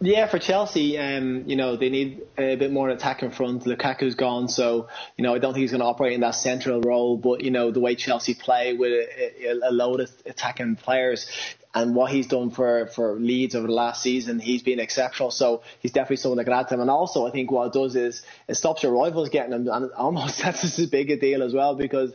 Yeah, for Chelsea, they need a bit more attack in front. Lukaku's gone, so I don't think he's going to operate in that central role. But the way Chelsea play with a load of attacking players, and what he's done for Leeds over the last season, he's been exceptional. So he's definitely someone that can add to him. And also, I think what it does is it stops your rivals getting him, and almost that's just as big a deal as well, because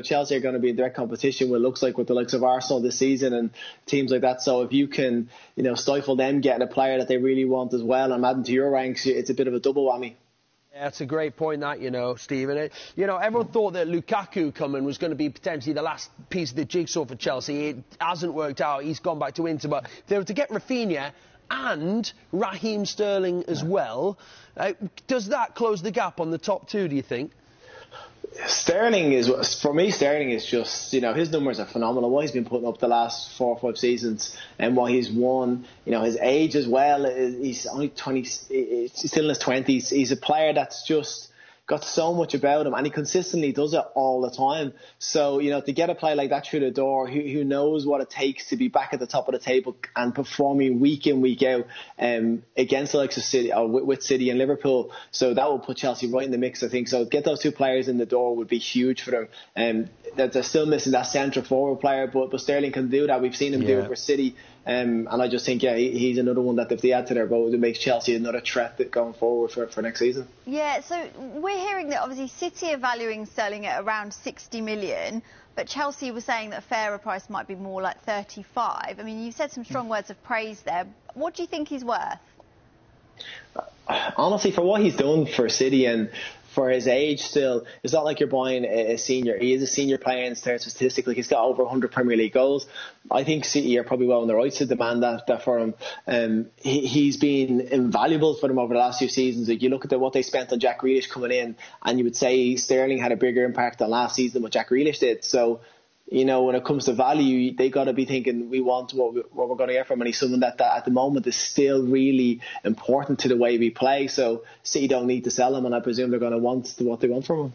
Chelsea are going to be in direct competition with the likes of Arsenal this season and teams like that. So if you can stifle them getting a player that they really want as well and adding to your ranks, it's a bit of a double whammy. Yeah, that's a great point, that, Stephen. Everyone thought that Lukaku coming was going to be potentially the last piece of the jigsaw for Chelsea. It hasn't worked out. He's gone back to Inter. But if they were to get Rafinha and Raheem Sterling as well, does that close the gap on the top two, do you think? Sterling is just, his numbers are phenomenal. What he's been putting up the last 4 or 5 seasons and what he's won, his age as well. He's only 20, he's still in his 20s. He's a player that's just got so much about him, and he consistently does it all the time. So, to get a player like that through the door, who knows what it takes to be back at the top of the table and performing week in, week out against the likes of City, or with City and Liverpool. So that will put Chelsea right in the mix, I think. So get those two players in the door would be huge for them. They're still missing that central forward player, but Sterling can do that. We've seen him do it for City. And I just think, he's another one that if they add to their boat, it makes Chelsea another threat going forward for next season. Yeah, so we're hearing that obviously City are valuing Sterling at around 60 million, but Chelsea was saying that a fairer price might be more like 35. I mean, you've said some strong words of praise there. What do you think he's worth? Honestly, for what he's done for City and for his age still, it's not like you're buying a senior. He is a senior player in terms of statistically. He's got over 100 Premier League goals. I think City are probably well on the right to demand that for him. He's been invaluable for them over the last few seasons. Like, you look at what they spent on Jack Grealish coming in, and you would say Sterling had a bigger impact on last season than what Jack Grealish did. So, when it comes to value, they got to be thinking we want what we're going to get from him. And he's someone that at the moment is still really important to the way we play. So City don't need to sell him, and I presume they're going to want what they want from him.